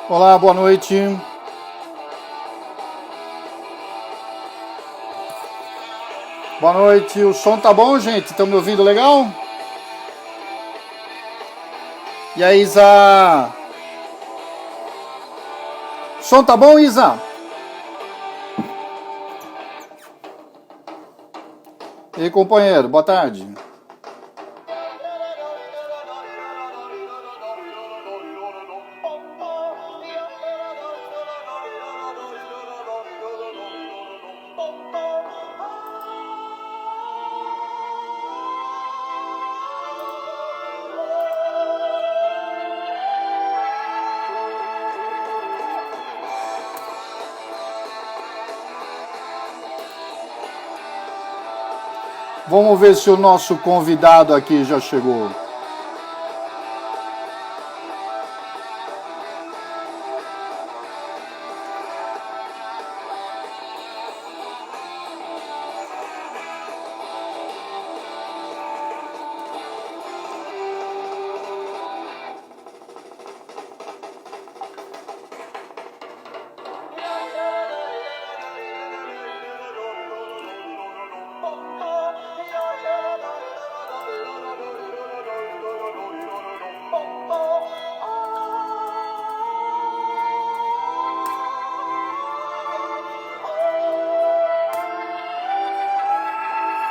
Olá, boa noite. Boa noite. O som tá bom, gente? Estão me ouvindo legal? E aí, Isa? O som tá bom, Isa? E aí, companheiro, boa tarde. Vamos ver se o nosso convidado aqui já chegou.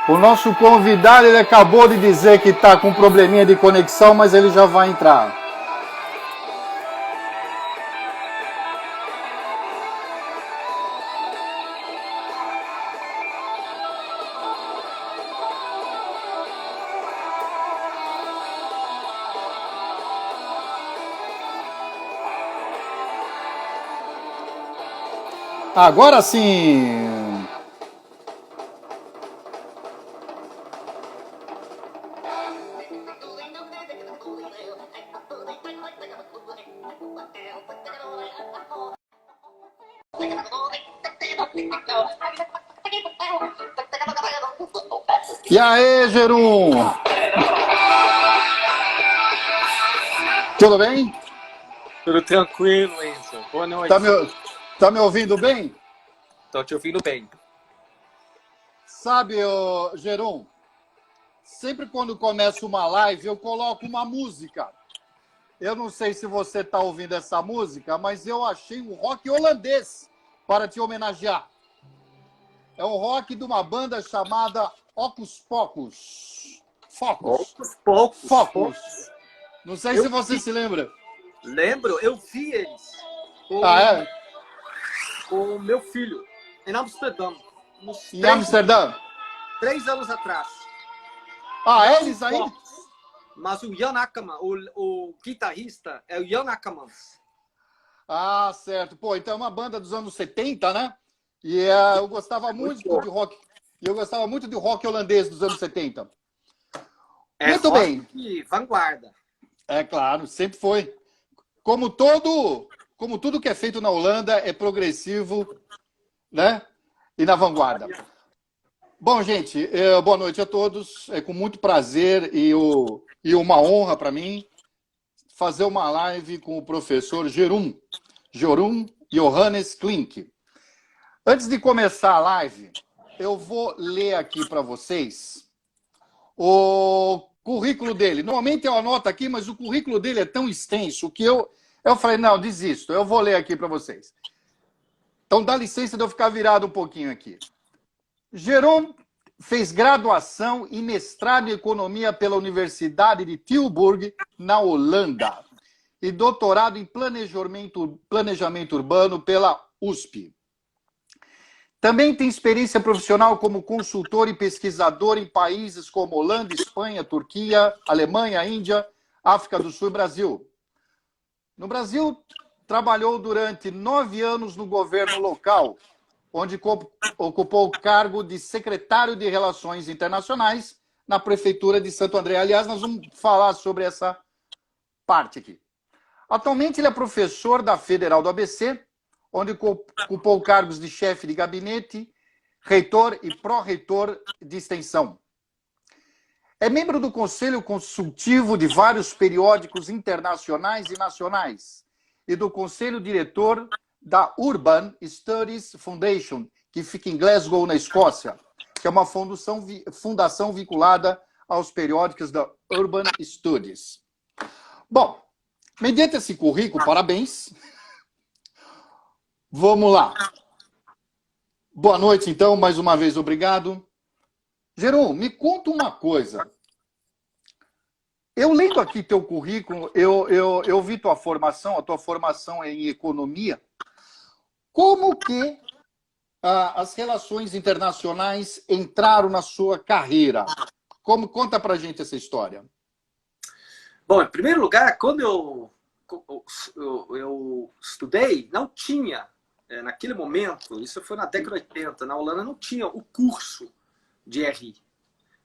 O nosso convidado, ele acabou de dizer que está com um probleminha de conexão, mas ele já vai entrar. Agora sim. E aí, Gerum? Tudo bem? Tudo tranquilo, Enzo. Boa noite. Tá me ouvindo bem? Tô te ouvindo bem. Sabe, Gerum, sempre quando começo uma live, eu coloco uma música. Eu não sei se você está ouvindo essa música, mas eu achei um rock holandês para te homenagear. É um rock de uma banda chamada Ocus Pocus. Focus. Não sei se você se lembra. Lembro, eu vi eles. Com o meu filho, em Amsterdã. Em Amsterdã? 3 anos atrás. Eles aí? Mas o Jan Akkerman, o guitarrista, é o Jan Akkerman. Certo. Pô, então é uma banda dos anos 70, né? E eu gostava muito de rock. Eu gostava muito de rock holandês dos anos 70. Muito bem. Vanguarda. É claro, sempre foi. Como tudo que é feito na Holanda é progressivo, né? E na vanguarda. Bom, gente, boa noite a todos. É com muito prazer e uma honra para mim fazer uma live com o professor Jeroen Johannes Klink. Antes de começar a live, eu vou ler aqui para vocês o currículo dele. Normalmente eu anoto aqui, mas o currículo dele é tão extenso que eu falei, não, desisto, eu vou ler aqui para vocês. Então dá licença de eu ficar virado um pouquinho aqui. Jeroen fez graduação e mestrado em economia pela Universidade de Tilburg, na Holanda, e doutorado em planejamento urbano pela USP. Também tem experiência profissional como consultor e pesquisador em países como Holanda, Espanha, Turquia, Alemanha, Índia, África do Sul e Brasil. No Brasil, trabalhou durante 9 anos no governo local, onde ocupou o cargo de secretário de Relações Internacionais na Prefeitura de Santo André. Aliás, nós vamos falar sobre essa parte aqui. Atualmente, ele é professor da Federal do ABC, onde ocupou cargos de chefe de gabinete, reitor e pró-reitor de extensão. É membro do Conselho Consultivo de vários periódicos internacionais e nacionais. e do conselho diretor da Urban Studies Foundation, que fica em Glasgow, na Escócia, que é uma fundação vinculada aos periódicos da Urban Studies. Bom, mediante esse currículo, parabéns. Vamos lá. Boa noite, então, mais uma vez, obrigado. Jeroen, me conta uma coisa. Eu lendo aqui teu currículo, eu vi tua formação, a tua formação é em economia. Como que as relações internacionais entraram na sua carreira? Conta pra gente essa história. Bom, em primeiro lugar, quando eu estudei, não tinha, naquele momento, isso foi na década de 80, na Holanda não tinha o curso de RI.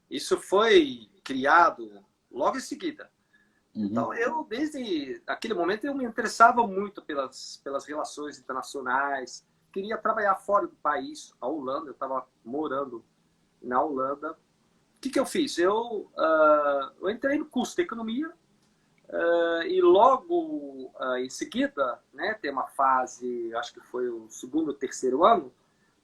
Isso foi criado logo em seguida. Uhum. Então, desde aquele momento, eu me interessava muito pelas relações internacionais, queria trabalhar fora do país, a Holanda, eu estava morando na Holanda. O que eu fiz? Eu entrei no curso de economia e logo em seguida, né, tem uma fase, acho que foi o segundo ou terceiro ano,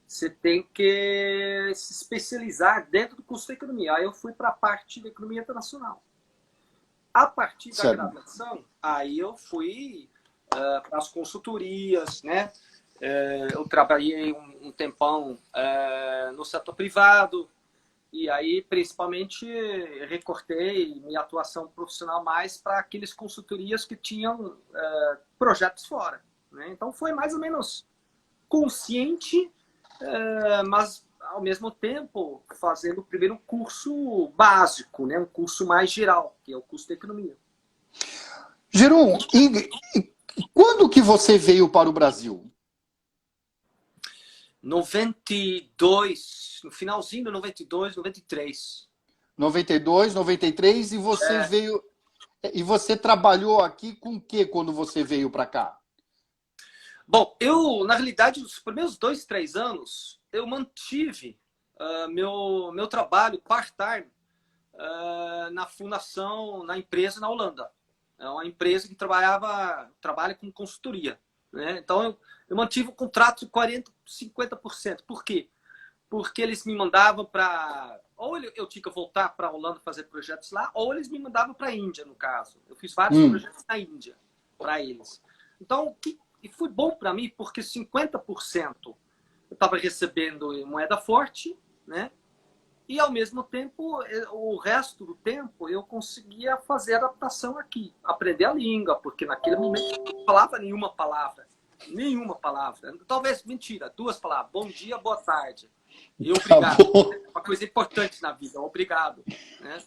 você tem que se especializar dentro do curso de economia. Aí eu fui para a parte de economia internacional. A partir da graduação, aí eu fui para as consultorias, né? Eu trabalhei um tempão no setor privado e aí, principalmente, recortei minha atuação profissional mais para aqueles consultorias que tinham projetos fora, né? Então, foi mais ou menos consciente, mas, ao mesmo tempo, fazendo primeiro um curso básico, né? Um curso mais geral, que é o curso de economia. Jeroen, e quando que você veio para o Brasil? 92, no finalzinho de 92, 93. 92, 93, e você veio... E você trabalhou aqui com o que quando você veio para cá? Bom, eu, na realidade, os primeiros 2, 3 anos, eu mantive meu trabalho part-time na fundação, na empresa na Holanda. É uma empresa que trabalha com consultoria, né? Então, eu mantive o contrato de 40%, 50%. Por quê? Porque eles me mandavam para... Ou eu tinha que voltar para a Holanda fazer projetos lá, ou eles me mandavam para a Índia, no caso. Eu fiz vários projetos na Índia para eles. Então, e foi bom para mim, porque 50% eu estava recebendo em moeda forte, né? E, ao mesmo tempo, o resto do tempo, eu conseguia fazer adaptação aqui. Aprender a língua, porque naquele momento eu não falava nenhuma palavra. Nenhuma palavra. Talvez, mentira, 2 palavras. Bom dia, boa tarde. E obrigado. Uma coisa importante na vida, obrigado. Né?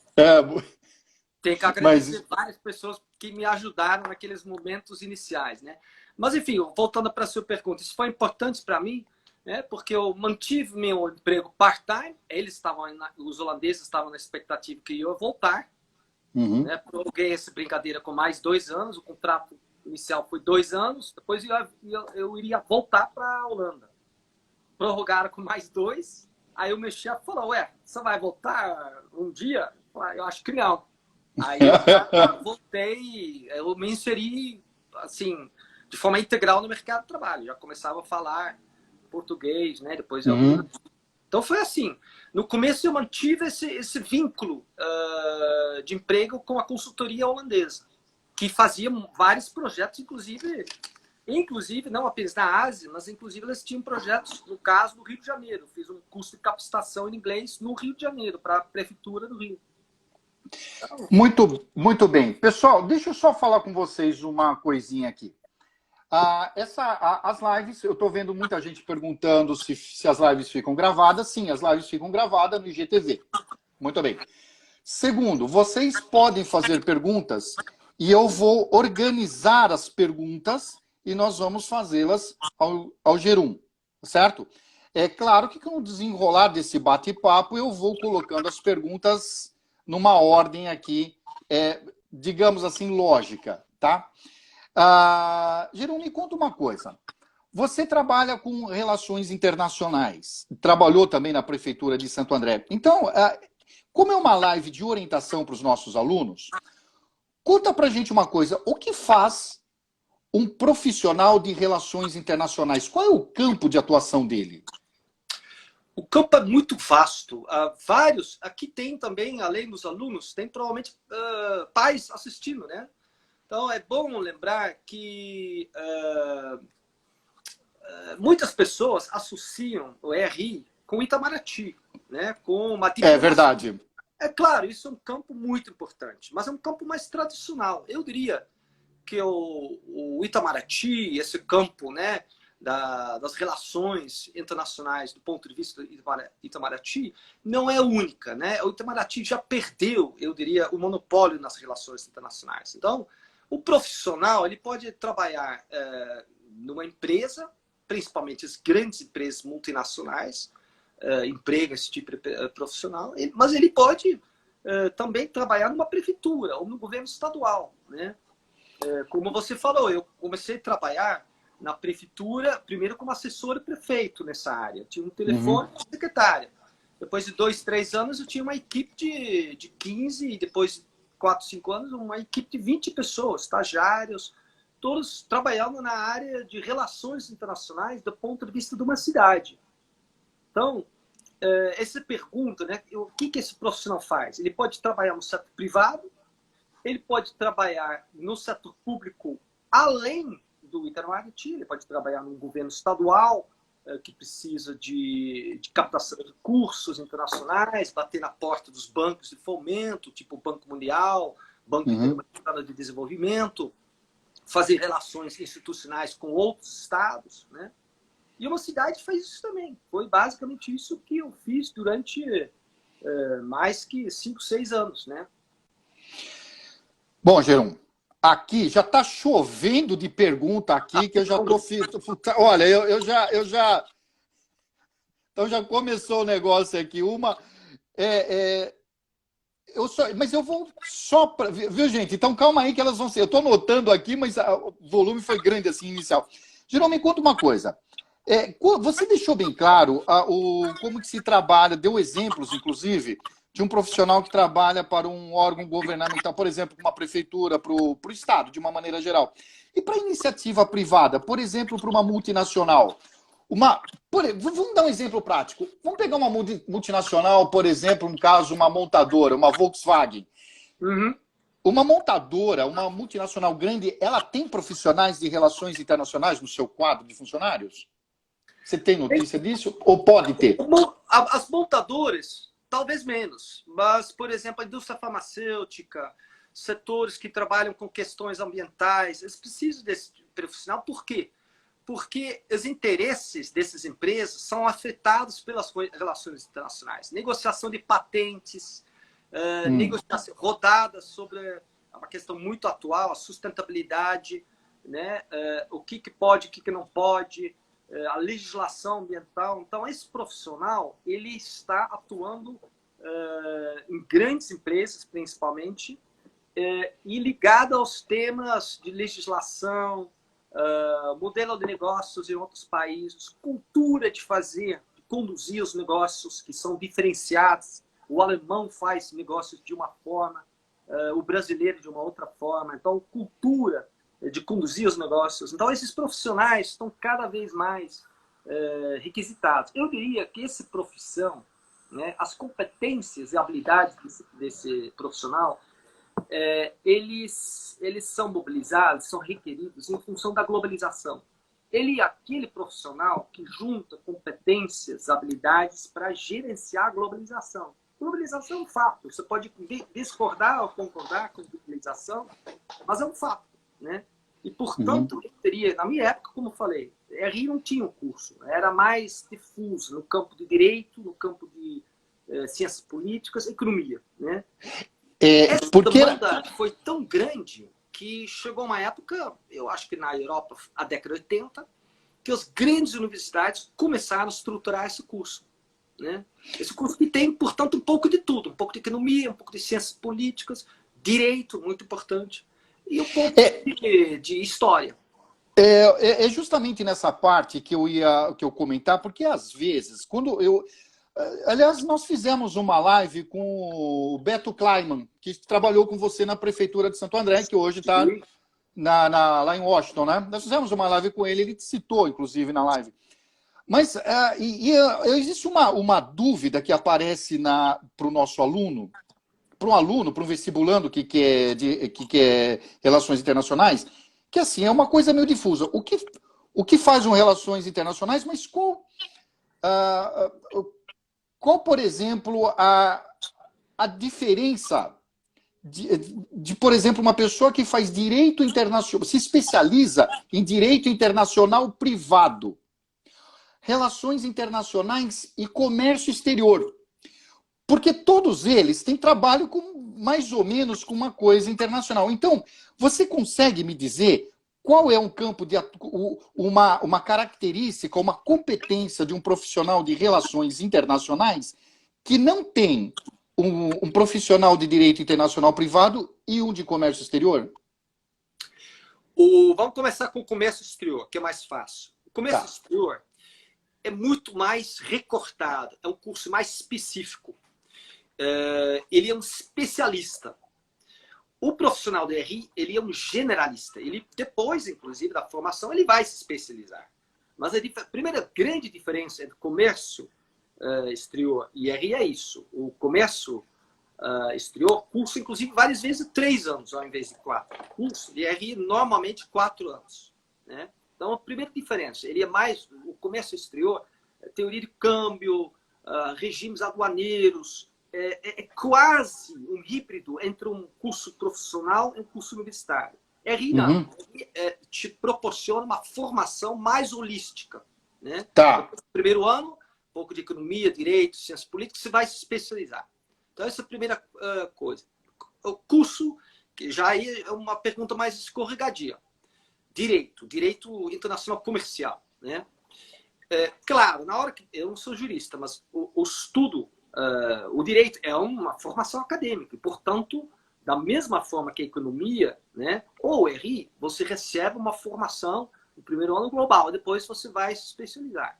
Tem que agradecer várias pessoas que me ajudaram naqueles momentos iniciais, né? Mas, enfim, voltando para a sua pergunta, isso foi importante para mim, né? Porque eu mantive meu emprego part-time, os holandeses estavam na expectativa que eu ia voltar. Né? Prorroguei essa brincadeira com mais 2 anos, o contrato inicial foi 2 anos, depois eu iria voltar para a Holanda. Prorrogaram com mais 2, aí o meu chefe falou, você vai voltar um dia? Eu acho que não. Aí eu voltei, eu me inseri, assim, de forma integral no mercado de trabalho. Já começava a falar português, né? Depois eu... Então foi assim. No começo eu mantive esse vínculo de emprego com a consultoria holandesa, que fazia vários projetos, inclusive não apenas na Ásia, mas inclusive eles tinham projetos, no caso, no Rio de Janeiro. Fiz um curso de capacitação em inglês no Rio de Janeiro, para a Prefeitura do Rio. Então... Muito bem. Pessoal, deixa eu só falar com vocês uma coisinha aqui. As lives, eu estou vendo muita gente perguntando se as lives ficam gravadas. Sim, as lives ficam gravadas no IGTV. Muito bem. Segundo, vocês podem fazer perguntas e eu vou organizar as perguntas e nós vamos fazê-las ao Jeroen, certo? É claro que com o desenrolar desse bate-papo eu vou colocando as perguntas numa ordem aqui, digamos assim, lógica, tá? Jeroen, me conta uma coisa. Você trabalha com relações internacionais, trabalhou também na Prefeitura de Santo André. Então, como é uma live de orientação para os nossos alunos, conta pra gente uma coisa. O que faz um profissional de relações internacionais? Qual é o campo de atuação dele? O campo é muito vasto. Vários, aqui tem também, além dos alunos, tem provavelmente pais assistindo, né? Então, é bom lembrar que muitas pessoas associam o RI com o Itamaraty, né? Com uma É verdade. É claro, isso é um campo muito importante, mas é um campo mais tradicional. Eu diria que o Itamaraty, esse campo, né, das relações internacionais do ponto de vista do Itamaraty, não é única, né? O Itamaraty já perdeu, eu diria, o monopólio nas relações internacionais. Então, o profissional ele pode trabalhar numa empresa, principalmente as grandes empresas multinacionais, emprega esse tipo de profissional, mas ele pode também trabalhar numa prefeitura ou no governo estadual, né? Como você falou, eu comecei a trabalhar na prefeitura, primeiro como assessor e prefeito nessa área. Tinha um telefone e secretária. Depois de 2, 3 anos, eu tinha uma equipe de 15, e depois de 4, 5 anos, uma equipe de 20 pessoas, estagiários, todos trabalhando na área de relações internacionais do ponto de vista de uma cidade. Então, essa pergunta, né, o que esse profissional faz? Ele pode trabalhar no setor privado, ele pode trabalhar no setor público além do Itamaraty, ele pode trabalhar num governo estadual que precisa de captação de recursos internacionais, bater na porta dos bancos de fomento, tipo o Banco Mundial, Banco Interamericano de Desenvolvimento, fazer relações institucionais com outros estados, né? E uma cidade faz isso também. Foi basicamente isso que eu fiz durante mais que 5, 6 anos, né? Bom, Gerum, aqui já está chovendo de pergunta aqui, que eu já estou... Olha, eu já... Então já começou o negócio aqui. Mas eu vou só para... Viu, gente? Então calma aí que elas vão ser... Eu estou anotando aqui, mas o volume foi grande assim, inicial. Gerum, me conta uma coisa. Você deixou bem claro como que se trabalha, deu exemplos, inclusive, de um profissional que trabalha para um órgão governamental, por exemplo, uma prefeitura, para o Estado, de uma maneira geral. E para a iniciativa privada, por exemplo, para uma multinacional. Vamos dar um exemplo prático. Vamos pegar uma multinacional, por exemplo, no caso, uma montadora, uma Volkswagen. Uma montadora, uma multinacional grande, ela tem profissionais de relações internacionais no seu quadro de funcionários? Você tem notícia disso? Ou pode ter? As montadoras, talvez menos. Mas, por exemplo, a indústria farmacêutica, setores que trabalham com questões ambientais, eles precisam desse profissional. Por quê? Porque os interesses dessas empresas são afetados pelas relações internacionais. Negociação de patentes, negociação, rodadas sobre uma questão muito atual, a sustentabilidade, né? O que pode, o que não pode, a legislação ambiental. Então, esse profissional ele está atuando em grandes empresas, principalmente, e ligado aos temas de legislação, modelo de negócios em outros países, cultura de conduzir os negócios que são diferenciados. O alemão faz negócios de uma forma, o brasileiro de uma outra forma. Então, cultura de conduzir os negócios. Então, esses profissionais estão cada vez mais requisitados. Eu diria que essa profissão, né, as competências e habilidades desse profissional, eles são mobilizados, são requeridos em função da globalização. Ele é aquele profissional que junta competências, habilidades para gerenciar a globalização. Globalização é um fato. Você pode discordar ou concordar com a globalização, mas é um fato, né? E, portanto, eu teria, na minha época, como eu falei, RI não tinha um curso, era mais difuso no campo de direito, no campo de ciências políticas, economia, né? Essa demanda foi tão grande que chegou uma época, eu acho que na Europa, a década de 80, que as grandes universidades começaram a estruturar esse curso, né? Esse curso que tem, portanto, um pouco de tudo, um pouco de economia, um pouco de ciências políticas, direito, muito importante, e um pouco de história. É justamente nessa parte que eu comentar, porque às vezes, quando eu... Aliás, nós fizemos uma live com o Beto Kleiman, que trabalhou com você na Prefeitura de Santo André, que hoje está lá em Washington, né? Nós fizemos uma live com ele, ele te citou, inclusive, na live. Mas existe uma dúvida que aparece para o nosso aluno, para um vestibulando que quer relações internacionais, que assim, é uma coisa meio difusa. O que faz um relações internacionais, mas qual, por exemplo, a diferença por exemplo, uma pessoa que faz direito internacional, se especializa em direito internacional privado, relações internacionais e comércio exterior. Porque todos eles têm trabalho mais ou menos com uma coisa internacional. Então, você consegue me dizer qual é um campo uma característica, uma competência de um profissional de relações internacionais que não tem um profissional de direito internacional privado e um de comércio exterior? Vamos começar com o comércio exterior, que é mais fácil. O comércio exterior é muito mais recortado, é um curso mais específico. Ele é um especialista. O profissional de RI, ele é um generalista. Ele, depois, inclusive, da formação, ele vai se especializar. Mas a primeira grande diferença entre comércio exterior e RI é isso. O comércio exterior curso, inclusive, várias vezes 3 anos, ao invés de 4. Curso de RI, normalmente, 4 anos. Né? Então, a primeira diferença, ele é mais, o comércio exterior, teoria de câmbio, regimes aduaneiros, é quase um híbrido entre um curso profissional e um curso universitário. RI não. RI te proporciona uma formação mais holística. Né? Tá. No primeiro ano, um pouco de economia, direito, ciências políticas, você vai se especializar. Então, essa é a primeira coisa. O curso, que já é uma pergunta mais escorregadia. Direito internacional comercial. Né? Claro, na hora que... Eu não sou jurista, mas o estudo, o direito é uma formação acadêmica. E, portanto, da mesma forma que a economia, né, ou RI, você recebe uma formação no primeiro ano global, depois você vai se especializar.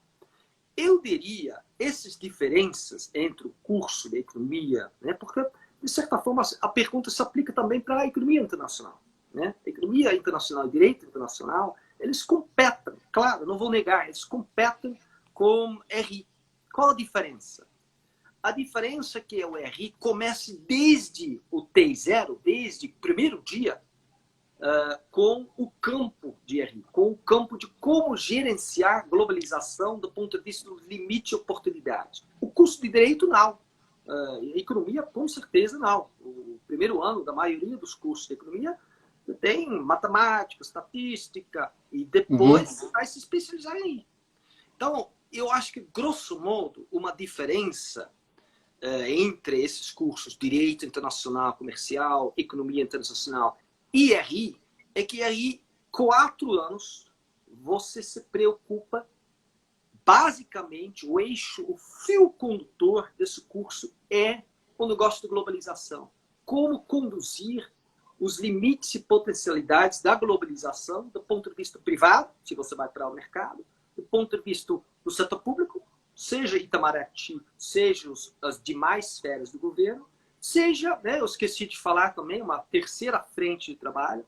Eu diria essas diferenças entre o curso de economia, né, porque, de certa forma, a pergunta se aplica também para a economia internacional. Né? A economia internacional e direito internacional, eles competem, claro, não vou negar, eles competem com RI. Qual a diferença? A diferença é que o RI começa desde o T0, desde o primeiro dia, com o campo de RI, com o campo de como gerenciar globalização do ponto de vista do limite e oportunidade. O curso de direito, não. Economia, com certeza, não. O primeiro ano da maioria dos cursos de economia tem matemática, estatística, e depois vai se especializar em RI. Então, eu acho que, grosso modo, uma diferença entre esses cursos, direito internacional, comercial, economia internacional e RI, é que RI, 4 anos, você se preocupa, basicamente, o eixo, o fio condutor desse curso é o negócio de globalização. Como conduzir os limites e potencialidades da globalização do ponto de vista privado, se você vai para o mercado, do ponto de vista do setor público, seja Itamaraty, seja as demais esferas do governo, seja, né, eu esqueci de falar também, uma terceira frente de trabalho,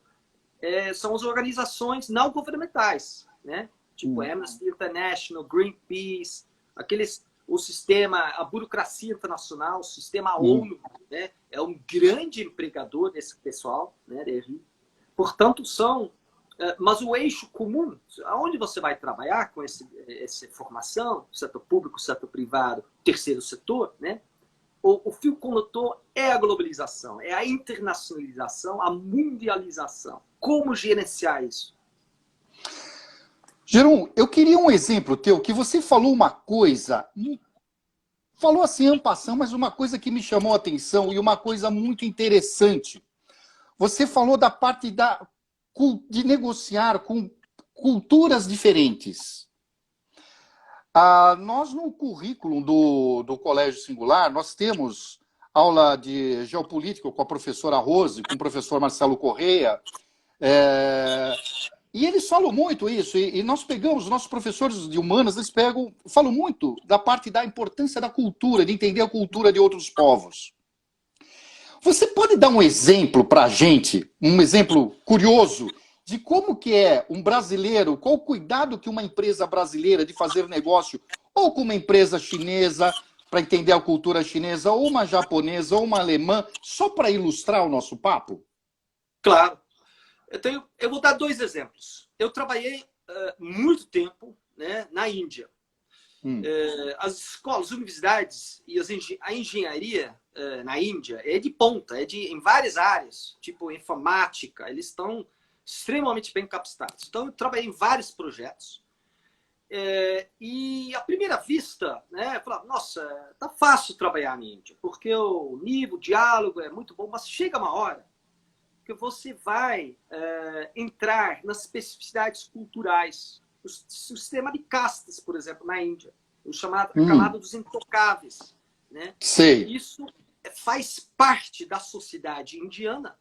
são as organizações não governamentais, né? Tipo Amnesty International, Greenpeace, o sistema, a burocracia internacional, o sistema ONU, né? É um grande empregador desse pessoal, né? Portanto, mas o eixo comum, aonde você vai trabalhar com essa formação, setor público, setor privado, terceiro setor, né? O fio condutor é a globalização, é a internacionalização, a mundialização. Como gerenciar isso? Jerum, eu queria um exemplo teu, que você falou uma coisa, falou assim en passant, mas uma coisa que me chamou a atenção e uma coisa muito interessante. Você falou da parte de negociar com culturas diferentes. Nós, no currículo do Colégio Singular, nós temos aula de geopolítica com a professora Rose, com o professor Marcelo Correia, e eles falam muito isso, e nós pegamos, nossos professores de humanas, eles falam muito da parte da importância da cultura, de entender a cultura de outros povos. Você pode dar um exemplo para a gente, um exemplo curioso, de como que é um brasileiro, qual o cuidado que uma empresa brasileira de fazer negócio ou com uma empresa chinesa, para entender a cultura chinesa, ou uma japonesa, ou uma alemã, só para ilustrar o nosso papo? Claro. Eu vou dar dois exemplos. Eu trabalhei muito tempo, né, na Índia. As escolas, as universidades e a engenharia na Índia é de ponta, em várias áreas, tipo informática, eles estão extremamente bem capacitados. Então, eu trabalhei em vários projetos. E à primeira vista, né, eu falava, nossa, tá fácil trabalhar na Índia, porque o nível, o diálogo é muito bom, mas chega uma hora que você vai entrar nas especificidades culturais. O sistema de castas, por exemplo, na Índia, o chamado camada dos intocáveis, né? Sei. Isso faz parte da sociedade indiana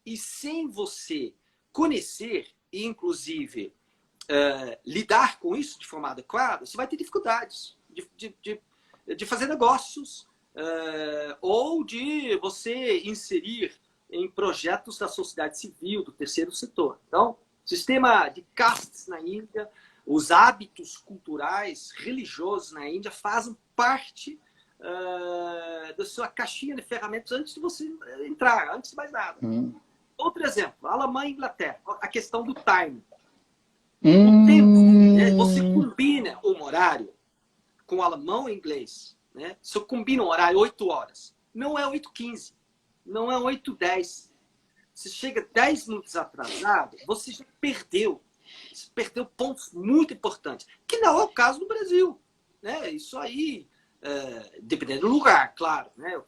e sem você conhecer e, inclusive, lidar com isso de forma adequada, você vai ter dificuldades de fazer negócios ou de você inserir em projetos da sociedade civil, do terceiro setor. Então, sistema de castas na Índia, os hábitos culturais, religiosos na Índia fazem parte da sua caixinha de ferramentas antes de você entrar, antes de mais nada. Outro exemplo, Alemanha e Inglaterra, a questão do time. O tempo, você combina um horário com o alemão e inglês. Né? Se eu combino um horário 8 horas, não é 8h15, não é 8h10. Se chega 10 minutos atrasado, você já perdeu. Você perdeu pontos muito importantes, que não é o caso no Brasil. Né? Isso aí, dependendo do lugar, claro. Né?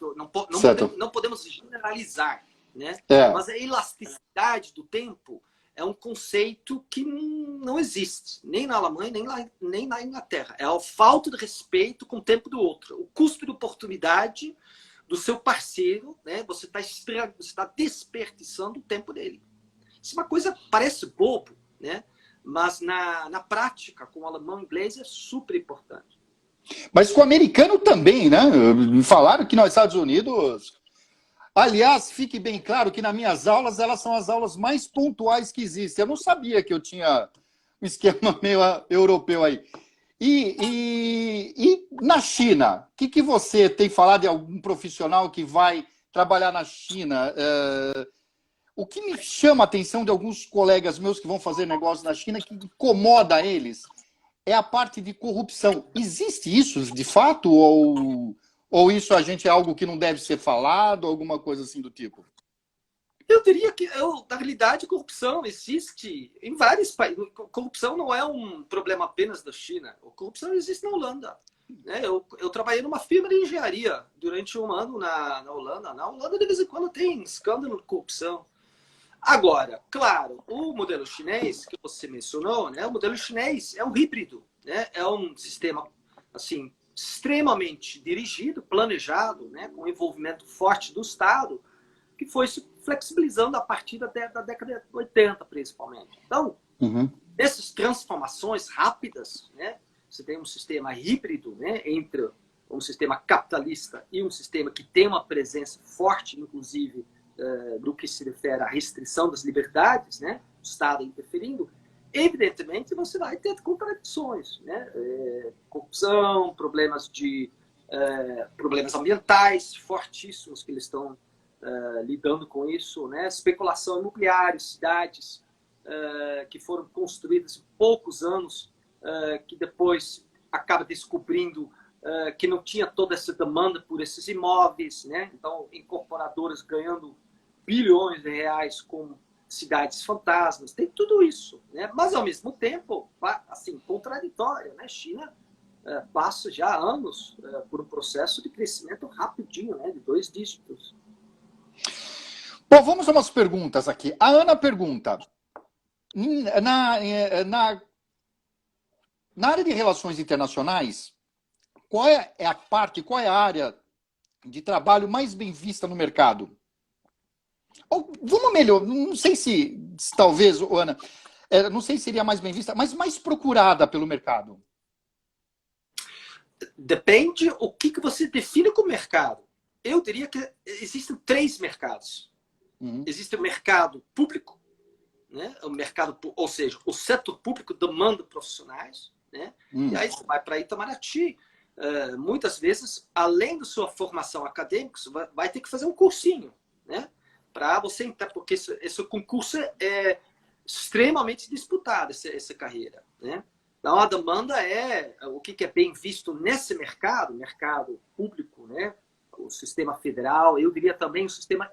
Não podemos generalizar. Né? Mas a elasticidade do tempo é um conceito que não existe, nem na Alemanha, nem na Inglaterra. É a falta de respeito com o tempo do outro. O custo de oportunidade do seu parceiro, né? Você está desperdiçando o tempo dele. Isso é uma coisa, parece bobo, né? Mas na prática, com o alemão e inglês, é super importante. Mas com o americano também, né? Me falaram que nos Estados Unidos... Aliás, fique bem claro que nas minhas aulas, elas são as aulas mais pontuais que existem. Eu não sabia que eu tinha um esquema meio europeu aí. E na China, o que você tem falado de algum profissional que vai trabalhar na China? O que me chama a atenção de alguns colegas meus que vão fazer negócio na China, que incomoda eles, é a parte de corrupção. Existe isso de fato ou isso a gente é algo que não deve ser falado, alguma coisa assim do tipo? Eu diria que, na realidade, corrupção existe em vários países. Corrupção não é um problema apenas da China. A corrupção existe na Holanda. Né? Eu trabalhei numa firma de engenharia durante um ano na Holanda. Na Holanda, de vez em quando, tem escândalo de corrupção. Agora, claro, o modelo chinês que você mencionou, né? O modelo chinês é um híbrido. Né? É um sistema, assim, extremamente dirigido, planejado, né, com envolvimento forte do Estado, que foi se flexibilizando a partir da década de 80, principalmente. Então, essas transformações rápidas, né, você tem um sistema híbrido, né, entre um sistema capitalista e um sistema que tem uma presença forte, inclusive, do que se refere à restrição das liberdades, né, o Estado interferindo. Evidentemente, você vai ter contradições, né? Corrupção, problemas ambientais fortíssimos que eles estão lidando com isso, né? Especulação imobiliária, cidades que foram construídas em poucos anos, que depois acaba descobrindo que não tinha toda essa demanda por esses imóveis, né? Então, incorporadoras ganhando bilhões de reais com cidades fantasmas, tem tudo isso, né? Mas ao mesmo tempo, assim, contraditório, né? China passa já anos por um processo de crescimento rapidinho, né? De 2 dígitos. Bom, vamos a umas perguntas aqui. A Ana pergunta, na área de relações internacionais, qual é a área de trabalho mais bem vista no mercado? Vamos melhor, não sei se talvez, Ana, não sei se seria mais bem vista, mas mais procurada pelo mercado. Depende o que você define como mercado. Eu diria que existem 3 mercados. Existe o mercado público, né? O mercado, ou seja, o setor público demanda profissionais, né? E aí você vai para Itamaraty, muitas vezes, além da sua formação acadêmica, você vai ter que fazer um cursinho, né? Para você entrar, porque esse concurso é extremamente disputado, essa carreira, né? Então, a demanda o que é bem visto nesse mercado público, né? O sistema federal, eu diria também o sistema,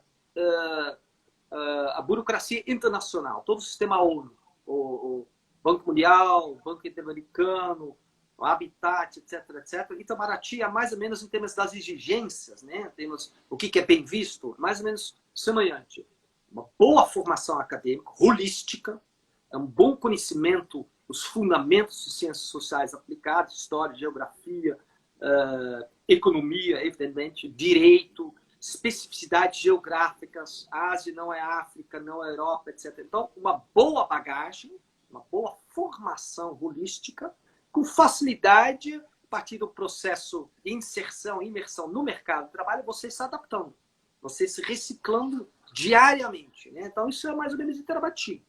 a burocracia internacional, todo o sistema ONU, o Banco Mundial, o Banco Interamericano, o Habitat, etc, etc. Itamaraty é mais ou menos em termos das exigências, né? Temos o que é bem visto, mais ou menos semelhante. Uma boa formação acadêmica, holística, um bom conhecimento dos fundamentos de ciências sociais aplicadas, história, geografia, economia, evidentemente, direito, especificidades geográficas, Ásia não é África, não é Europa, etc. Então, uma boa bagagem, uma boa formação holística, com facilidade, a partir do processo de inserção, imersão no mercado de trabalho, você se adaptando, você se reciclando diariamente, né? Então, isso é mais ou menos Itamaraty.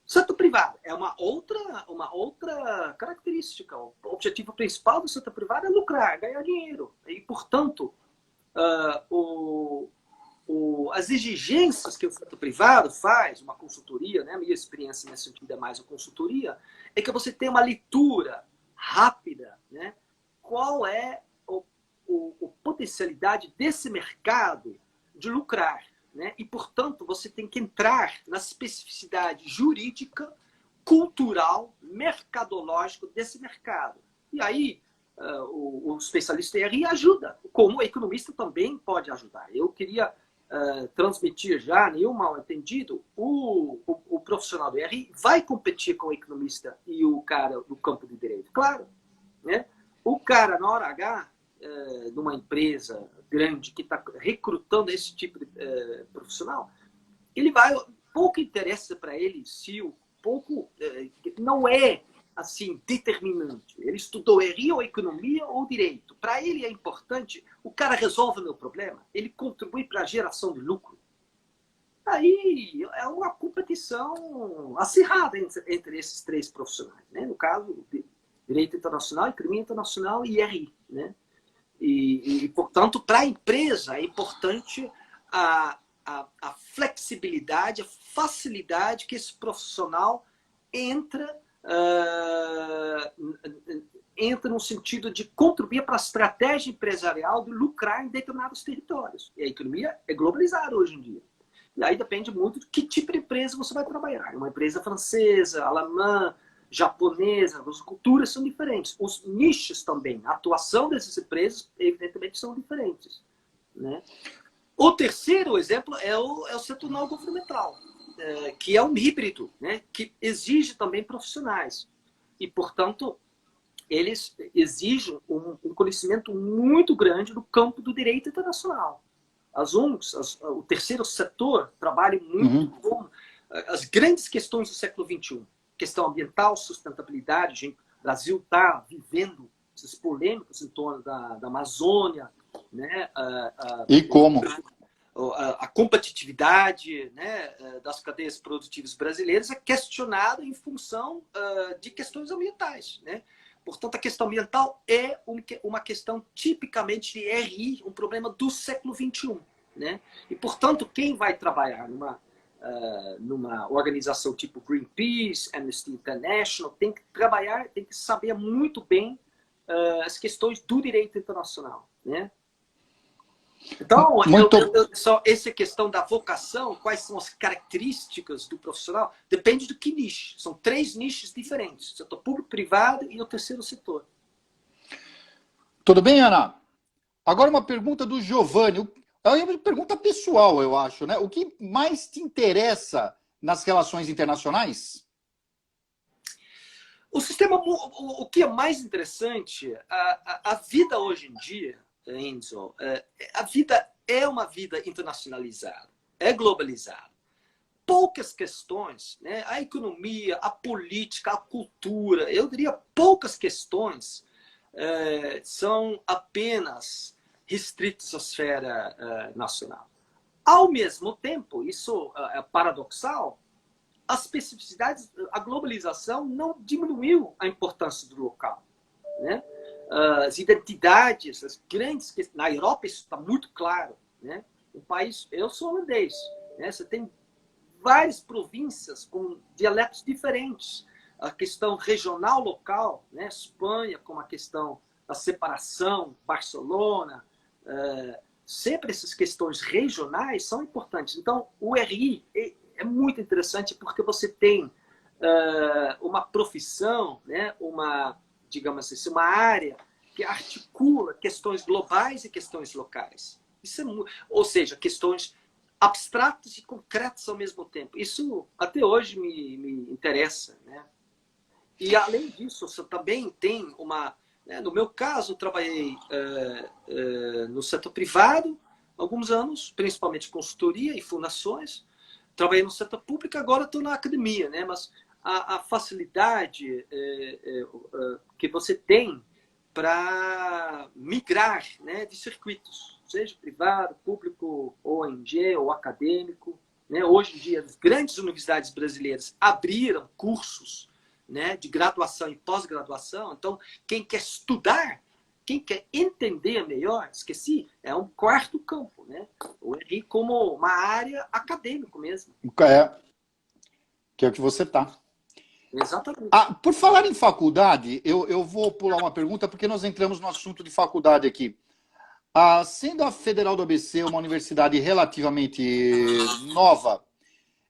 Setor privado é uma outra característica. O objetivo principal do setor privado é lucrar, ganhar dinheiro. E, portanto, as exigências que o setor privado faz, uma consultoria, né? A minha experiência nesse sentido é mais uma consultoria, é que você tem uma leitura rápida, né? Qual é a potencialidade desse mercado de lucrar, né? E, portanto, você tem que entrar na especificidade jurídica, cultural, mercadológico desse mercado. E aí, o especialista em RI ajuda, como o economista também pode ajudar. Eu queria transmitir já, nenhum mal entendido, o profissional do RI vai competir com o economista e o cara do campo do direito. Claro, né? O cara, na hora H, de uma empresa grande que está recrutando esse tipo de profissional, ele vai, pouco interessa para ele se o pouco não é assim determinante. Ele estudou RI ou economia ou direito. Para ele é importante, o cara resolve o meu problema, ele contribui para a geração de lucro. Aí é uma competição acirrada entre esses três profissionais, né? No caso, direito internacional, economia internacional e RI, né? E portanto, para a empresa é importante a flexibilidade, a facilidade que esse profissional entra no sentido de contribuir para a estratégia empresarial de lucrar em determinados territórios. E a economia é globalizada hoje em dia. E aí depende muito de que tipo de empresa você vai trabalhar. Uma empresa francesa, alemã, japonesa, as culturas são diferentes. Os nichos também, a atuação dessas empresas, evidentemente, são diferentes, né? O terceiro exemplo é o setor não governamental, que é um híbrido, né? Que exige também profissionais. E, portanto, eles exigem um conhecimento muito grande do campo do direito internacional. As ONGs, o terceiro setor, trabalha muito com as grandes questões do século XXI. Questão ambiental, sustentabilidade. O Brasil está vivendo essas polêmicas em torno da Amazônia, né? E como? A competitividade, né, das cadeias produtivas brasileiras é questionada em função de questões ambientais, né? Portanto, a questão ambiental é uma questão tipicamente de RI, um problema do século XXI, né? E, portanto, quem vai trabalhar numa organização tipo Greenpeace, Amnesty International, tem que saber muito bem as questões do direito internacional, né? Então, só essa questão da vocação, quais são as características do profissional, depende do que nicho. São 3 nichos diferentes: setor público, privado e o terceiro setor. Tudo bem, Ana? Agora uma pergunta do Giovanni. É uma pergunta pessoal, eu acho, né? O que mais te interessa nas relações internacionais? O que é mais interessante, a vida hoje em dia, Enzo, a vida é uma vida internacionalizada, é globalizada. Poucas questões, né? A economia, a política, a cultura, eu diria poucas questões são apenas restritos à esfera nacional. Ao mesmo tempo, isso é paradoxal, as especificidades, a globalização não diminuiu a importância do local, né? As identidades, as grandes... Na Europa isso está muito claro, né? O país... Eu sou holandês, né? Você tem várias províncias com dialetos diferentes. A questão regional, local, né? Espanha, com a questão da separação, Barcelona... sempre essas questões regionais são importantes. Então, o RI é muito interessante porque você tem uma profissão, né? Digamos assim, uma área que articula questões globais e questões locais. Isso ou seja, questões abstratas e concretas ao mesmo tempo. Isso até hoje me interessa, né? E além disso, você também tem uma... No meu caso, eu trabalhei no setor privado alguns anos, principalmente consultoria e fundações. Trabalhei no setor público, agora estou na academia, né? Mas a facilidade que você tem para migrar, né, de circuitos, seja privado, público, ONG ou acadêmico, né? Hoje em dia, as grandes universidades brasileiras abriram cursos, né, de graduação e pós-graduação. Então, quem quer estudar, quem quer entender melhor, é um quarto campo, né? O RI como uma área acadêmica mesmo. Que é o que você está. Exatamente. Por falar em faculdade, eu vou pular uma pergunta, porque nós entramos no assunto de faculdade aqui. Sendo a Federal do ABC uma universidade relativamente nova,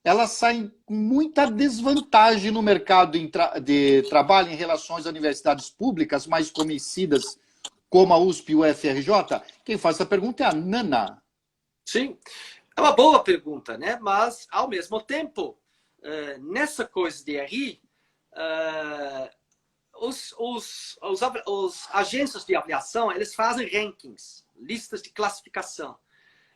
ela sai com muita desvantagem no mercado de trabalho em relação às universidades públicas mais conhecidas como a USP e o UFRJ? Quem faz essa pergunta é a Nana. Sim, é uma boa pergunta, né? Mas, ao mesmo tempo, nessa coisa de RI, os agências de avaliação, eles fazem rankings, listas de classificação.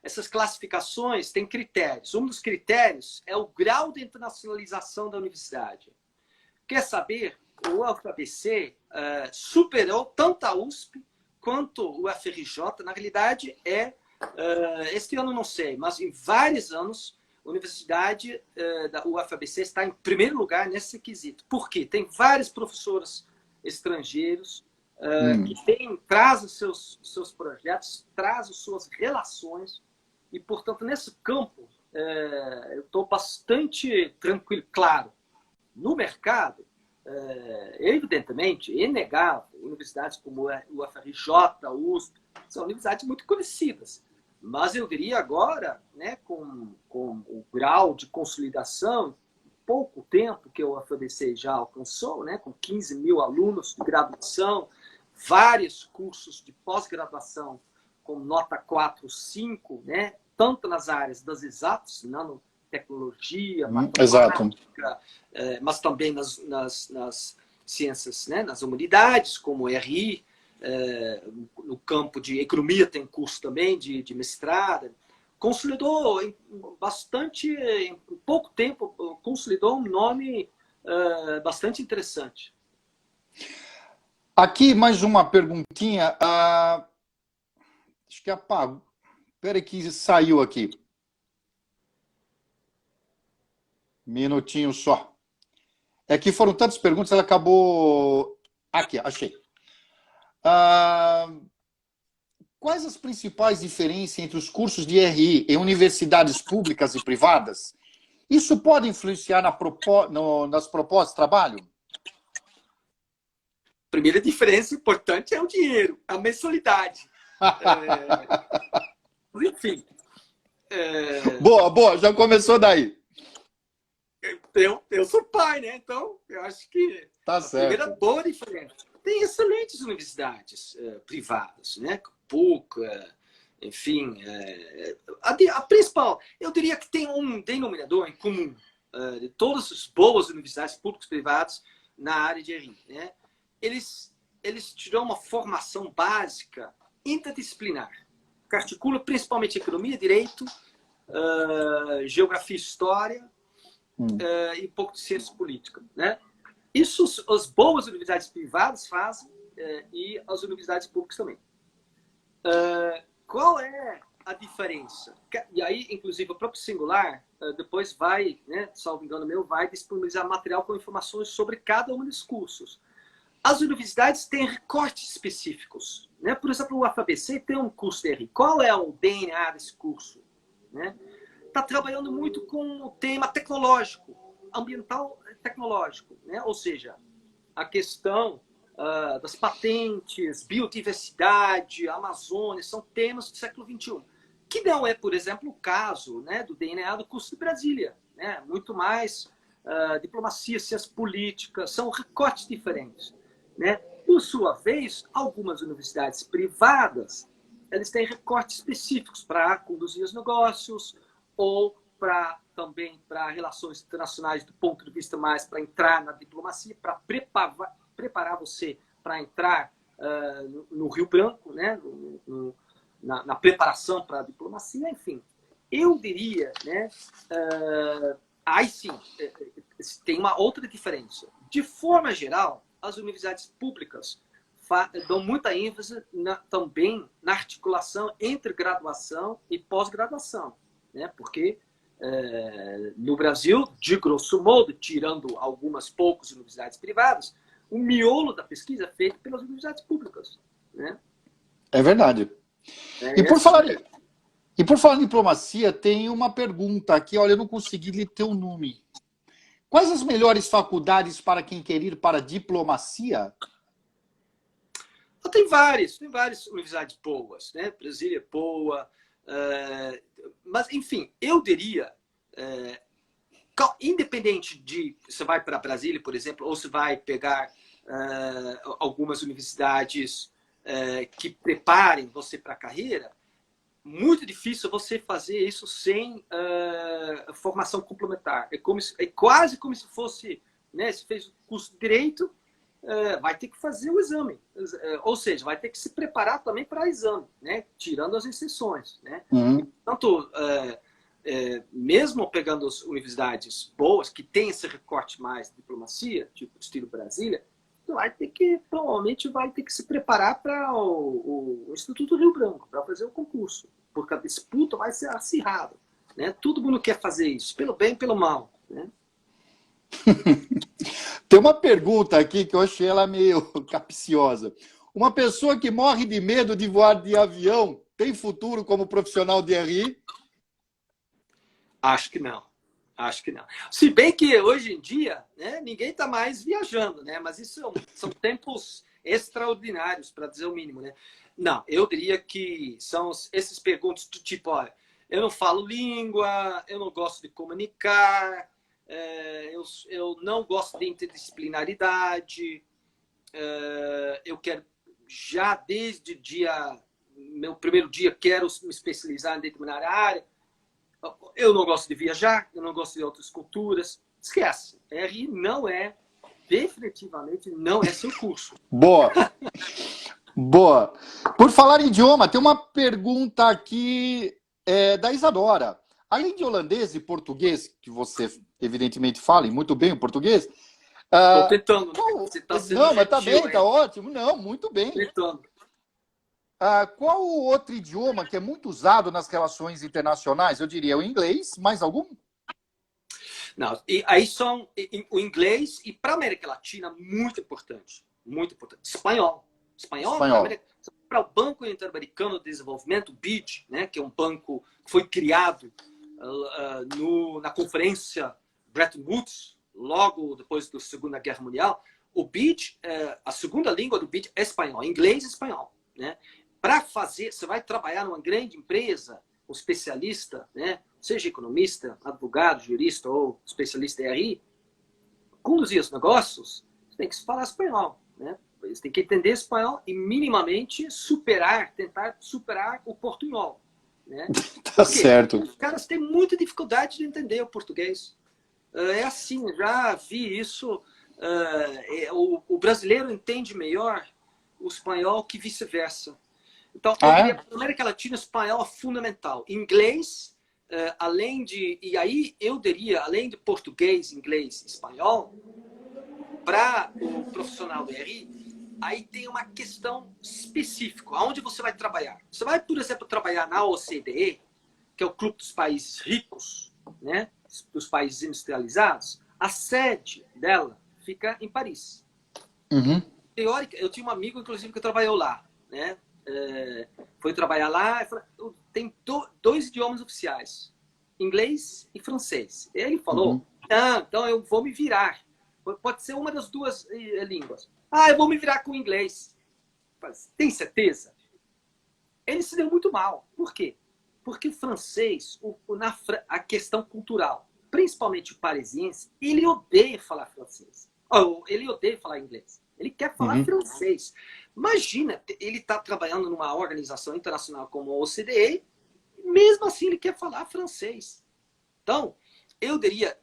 Essas classificações têm critérios. Um dos critérios é o grau de internacionalização da universidade. Quer saber? O UFABC superou tanto a USP quanto o UFRJ. Na realidade, este ano não sei, mas em vários anos, a universidade da UFABC está em primeiro lugar nesse quesito. Por quê? Tem vários professores estrangeiros que trazem seus projetos, trazem suas relações. E, portanto, nesse campo, eu estou bastante tranquilo. Claro, no mercado, evidentemente, é inegável, universidades como o UFRJ, a USP, são universidades muito conhecidas. Mas eu diria agora, né, com o grau de consolidação, pouco tempo que o UFABC já alcançou, né, com 15 mil alunos de graduação, vários cursos de pós-graduação com nota 4, 5, né? Tanto nas áreas das exatas, nanotecnologia, matemática, mas também nas ciências, né? Nas humanidades, como RI, no campo de economia tem curso também de mestrado. Consolidou em pouco tempo, consolidou um nome bastante interessante. Aqui mais uma perguntinha. Acho que apagou. Espera que saiu aqui. Minutinho só. É que foram tantas perguntas, ela acabou... Aqui, achei. Quais as principais diferenças entre os cursos de RI em universidades públicas e privadas? Isso pode influenciar nas propostas de trabalho? Primeira diferença importante é o dinheiro, a mensalidade. Enfim. Boa, já começou daí. Eu sou pai, né? Então, eu acho que tá certo. Primeira boa diferença. Tem excelentes universidades privadas, né? PUC, enfim. A principal, eu diria que tem um denominador em comum de todas as boas universidades públicas e privadas na área de RI, né? Eles te dão uma formação básica interdisciplinar, que articula principalmente economia, direito, geografia e história e um pouco de ciência política, né? Isso as boas universidades privadas fazem e as universidades públicas também. Qual é a diferença? E aí, inclusive, o próprio Singular depois vai, né, salvo engano meu, vai disponibilizar material com informações sobre cada um dos cursos. As universidades têm recortes específicos, né? Por exemplo, o FABC tem um curso de RI. Qual é o DNA desse curso? Né? Está trabalhando muito com o tema tecnológico, ambiental tecnológico, né? Ou seja, a questão das patentes, biodiversidade, Amazônia, são temas do século XXI. Que não é, por exemplo, o caso, né, do DNA do curso de Brasília. Né? Muito mais diplomacia, ciências políticas, são recortes diferentes. Né? Por sua vez, algumas universidades privadas eles têm recortes específicos para conduzir os negócios ou também para relações internacionais do ponto de vista mais para entrar na diplomacia, para preparar você para entrar no Rio Branco, né? Na preparação para a diplomacia, enfim. Eu diria, né? Aí sim, tem uma outra diferença. De forma geral, as universidades públicas dão muita ênfase também na articulação entre graduação e pós-graduação, né? Porque no Brasil, de grosso modo, tirando algumas poucas universidades privadas, o miolo da pesquisa é feito pelas universidades públicas. Né? É verdade. E por falar em diplomacia, tem uma pergunta aqui. Olha, eu não consegui ler teu nome. Quais as melhores faculdades para quem quer ir para a diplomacia? Tem várias universidades boas, né? Brasília é boa, mas enfim, eu diria, independente de você vai para Brasília, por exemplo, ou você vai pegar algumas universidades que preparem você para a carreira, muito difícil você fazer isso sem formação complementar. É quase como se fosse, né, se fez o curso de Direito, vai ter que fazer o exame. Ou seja, vai ter que se preparar também para exame, né, tirando as exceções. Né? Portanto, mesmo pegando as universidades boas, que têm esse recorte mais de diplomacia, tipo estilo Brasília, provavelmente vai ter que se preparar para o Instituto Rio Branco, para fazer o concurso, porque a disputa vai ser acirrada. Né? Todo mundo quer fazer isso, pelo bem e pelo mal. Né? Tem uma pergunta aqui que eu achei ela meio capciosa. Uma pessoa que morre de medo de voar de avião tem futuro como profissional de RI? Acho que não. Acho que não. Se bem que hoje em dia, né, ninguém está mais viajando, né? Mas isso são tempos extraordinários, para dizer o mínimo, né? Não, eu diria que são esses perguntas do tipo, olha, eu não falo língua, eu não gosto de comunicar, eu não gosto de interdisciplinaridade, eu quero já desde meu primeiro dia quero me especializar em determinada área. Eu não gosto de viajar, eu não gosto de outras culturas. Esquece. RI definitivamente não é seu curso. Boa. Boa. Por falar em idioma, tem uma pergunta aqui da Isadora. Além de holandês e português, que você evidentemente fala e muito bem o português. Estou tentando. Você tá sendo não, mas tá bem, tá ótimo. Não, muito bem. Tentando. Qual o outro idioma que é muito usado nas relações internacionais? Eu diria o inglês, mais algum? Não, e aí são o inglês e para a América Latina, muito importante. Muito importante. Espanhol. Espanhol. Para o Banco Interamericano de Desenvolvimento, BID, né, que é um banco que foi criado na conferência Bretton Woods, logo depois da Segunda Guerra Mundial. O BID, a segunda língua do BID é espanhol, inglês e espanhol. Né? Para fazer, você vai trabalhar numa grande empresa, um especialista, né? Seja economista, advogado, jurista ou especialista em RI, conduzir os negócios, você tem que falar espanhol. Né? Você tem que entender espanhol e minimamente tentar superar o portunhol. Né? Tá certo. Os caras têm muita dificuldade de entender o português. É assim, já vi isso. O brasileiro entende melhor o espanhol que vice-versa. Então, na América Latina, o espanhol é fundamental. Inglês, e aí eu diria, além de português, inglês e espanhol, para o profissional do RI, aí tem uma questão específica. Aonde você vai trabalhar? Você vai, por exemplo, trabalhar na OCDE, que é o Clube dos Países Ricos, né? Dos países industrializados. A sede dela fica em Paris. Uhum. Teórica, eu tinha um amigo, inclusive, que trabalhou lá, né? Foi trabalhar lá, tem dois idiomas oficiais, inglês e francês. Ele falou, então eu vou me virar. Pode ser uma das duas línguas. Eu vou me virar com o inglês. Tem certeza? Ele se deu muito mal. Por quê? Porque o francês, a questão cultural, principalmente o parisiense, ele odeia falar francês. Ele odeia falar inglês. Ele quer falar francês. Imagina, ele está trabalhando numa organização internacional como a OCDE, mesmo assim ele quer falar francês. Então, eu diria,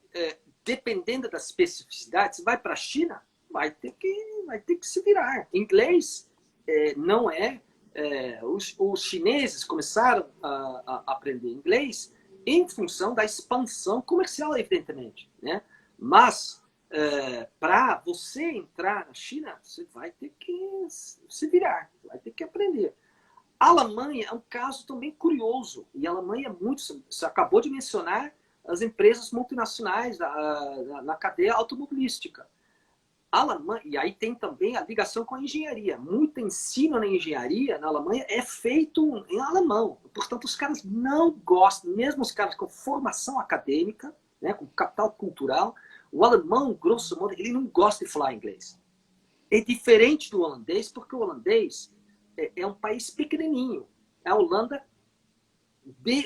dependendo das especificidades, vai para a China, vai ter que se virar. Inglês não é... os chineses começaram a aprender inglês em função da expansão comercial, evidentemente, né? Mas para você entrar na China, você vai ter que se virar, vai ter que aprender. A Alemanha é um caso também curioso, e a Alemanha é muito... Você acabou de mencionar as empresas multinacionais na cadeia automobilística. A Alemanha, e aí tem também a ligação com a engenharia. Muito ensino na engenharia na Alemanha é feito em alemão. Portanto, os caras não gostam, mesmo os caras com formação acadêmica, né, com capital cultural, o alemão, grosso modo, ele não gosta de falar inglês. É diferente do holandês, porque o holandês é um país pequenininho. A Holanda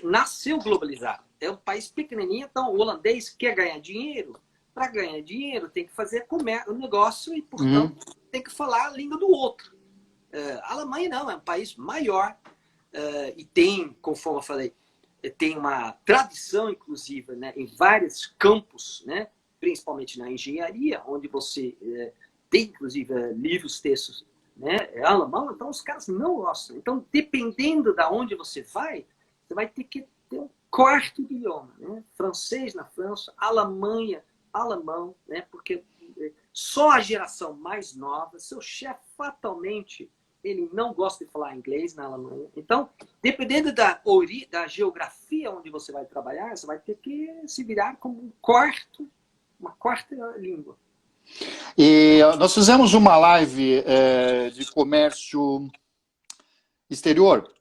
nasceu globalizado. É um país pequenininho, então o holandês quer ganhar dinheiro. Para ganhar dinheiro, tem que fazer o negócio e, portanto, tem que falar a língua do outro. A Alemanha não, é um país maior e tem, conforme eu falei, tem uma tradição, inclusive, né, em vários campos, né, principalmente na engenharia, onde você tem, inclusive, livros, textos, né, alemão, então os caras não gostam. Então, dependendo de onde você vai ter que ter um quarto idioma, né? Francês na França, Alemanha, alemão, né? Porque só a geração mais nova, seu chefe fatalmente, ele não gosta de falar inglês na Alemanha. Então, dependendo da geografia onde você vai trabalhar, você vai ter que se virar como uma quarta língua. E nós fizemos uma live de comércio exterior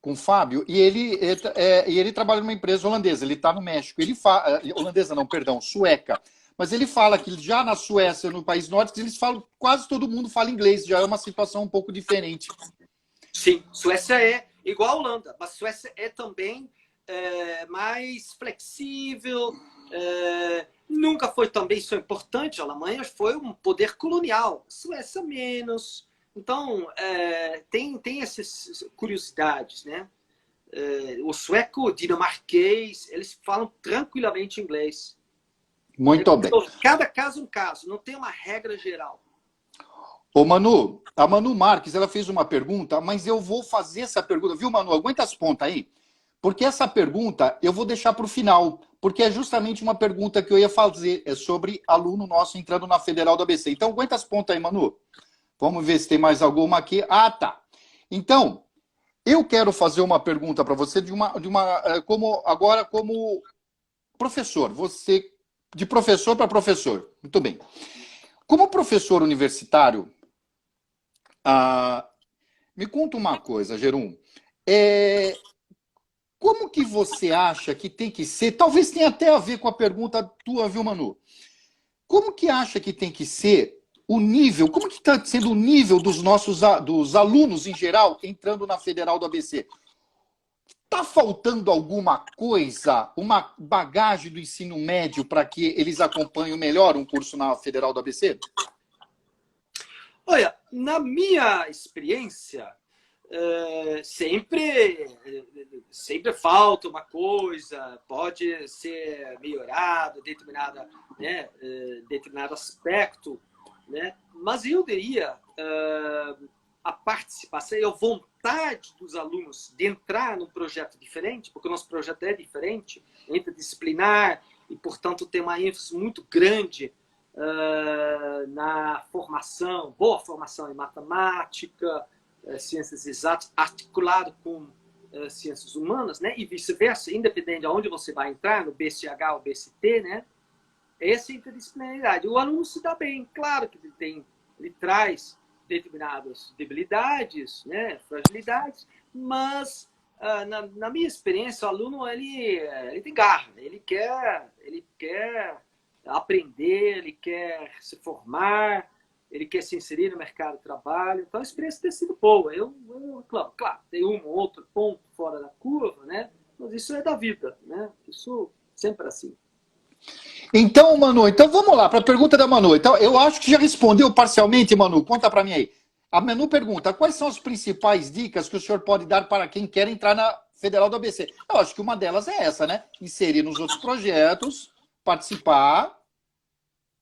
com o Fábio, e ele trabalha numa empresa holandesa, ele está no México. Ele holandesa não, perdão, sueca. Mas ele fala que já na Suécia, no país nórdico, eles falam, quase todo mundo fala inglês, já é uma situação um pouco diferente. Sim, Suécia é igual a Holanda, mas Suécia é também mais flexível, nunca foi também isso importante, a Alemanha foi um poder colonial, Suécia menos. Então, tem essas curiosidades, né? O sueco, dinamarquês, eles falam tranquilamente inglês. Muito bem. Cada caso é um caso, não tem uma regra geral. Ô, Manu, a Manu Marques, ela fez uma pergunta, mas eu vou fazer essa pergunta, viu, Manu? Aguenta as pontas aí, porque essa pergunta eu vou deixar para o final, porque é justamente uma pergunta que eu ia fazer, é sobre aluno nosso entrando na Federal do ABC. Então, aguenta as pontas aí, Manu. Vamos ver se tem mais alguma aqui. Ah, tá. Então, eu quero fazer uma pergunta para você como professor. Você, de professor para professor. Muito bem. Como professor universitário, me conta uma coisa, Jerum. Como que você acha que tem que ser? Talvez tenha até a ver com a pergunta tua, viu, Manu? Como que acha que tem que ser o nível, como que está sendo o nível dos alunos em geral entrando na Federal do ABC? Está faltando alguma coisa, uma bagagem do ensino médio para que eles acompanhem melhor um curso na Federal do ABC? Olha, na minha experiência, sempre falta uma coisa, pode ser melhorado, determinado aspecto, né? Mas eu diria a participação e a vontade dos alunos de entrar num projeto diferente, porque o nosso projeto é diferente, interdisciplinar, e, portanto, tem uma ênfase muito grande na formação, boa formação em matemática, ciências exatas, articulado com ciências humanas, né? E vice-versa, independente de onde você vai entrar, no BCH ou BCT, né? Essa interdisciplinaridade. O aluno se dá bem, claro que ele traz determinadas debilidades, né? Fragilidades, mas na minha experiência, o aluno ele tem garra, ele quer aprender, ele quer se formar, ele quer se inserir no mercado de trabalho. Então, a experiência tem sido boa. Claro, tem um ou outro ponto fora da curva, né? Mas isso é da vida, né? Isso sempre é assim. Então, Manu, vamos lá para a pergunta da Manu. Então, eu acho que já respondeu parcialmente, Manu. Conta para mim aí. A Manu pergunta: quais são as principais dicas que o senhor pode dar para quem quer entrar na Federal do ABC? Eu acho que uma delas é essa, né? Inserir nos outros projetos, participar.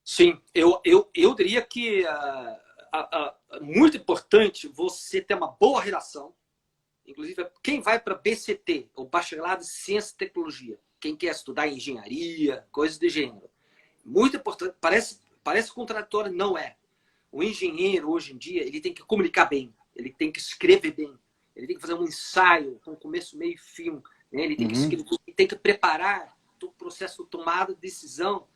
Sim, eu diria que muito importante você ter uma boa relação. Inclusive, quem vai para BCT, o Bacharelado de Ciência e Tecnologia, quem quer estudar engenharia, coisas de gênero, muito importante, parece contraditório, não é. O engenheiro, hoje em dia, ele tem que comunicar bem, ele tem que escrever bem, ele tem que fazer um ensaio com começo, meio e fim, né? Ele tem que escrever, ele tem que preparar o processo de tomada de decisão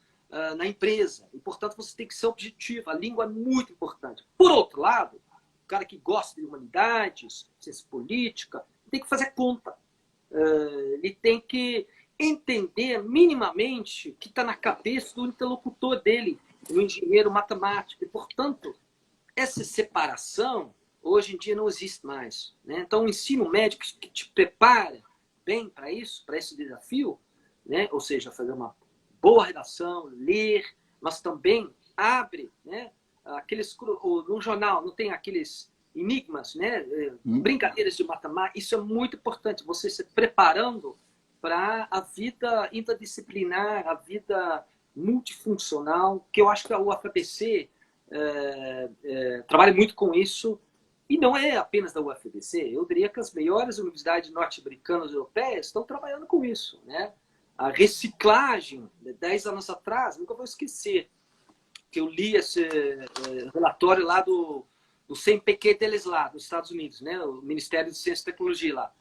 na empresa. E, portanto, você tem que ser objetivo. A língua é muito importante. Por outro lado, o cara que gosta de humanidades, ciência política, tem que fazer conta. Ele tem que entender minimamente o que está na cabeça do interlocutor dele, do engenheiro matemático. E, portanto, essa separação, hoje em dia, não existe mais, né? Então, o ensino médio que te prepara bem para isso, para esse desafio, né? Ou seja, fazer uma boa redação, ler, mas também abre, né? No jornal não tem aqueles enigmas, né? Brincadeiras de matemática. Isso é muito importante, você se preparando para a vida interdisciplinar, a vida multifuncional, que eu acho que a UFABC trabalha muito com isso, e não é apenas da UFABC. Eu diria que as melhores universidades norte-americanas e europeias estão trabalhando com isso, né? A reciclagem, 10 anos atrás, nunca vou esquecer, que eu li esse relatório lá do CNPq deles lá, dos Estados Unidos, né? O Ministério de Ciência e Tecnologia lá.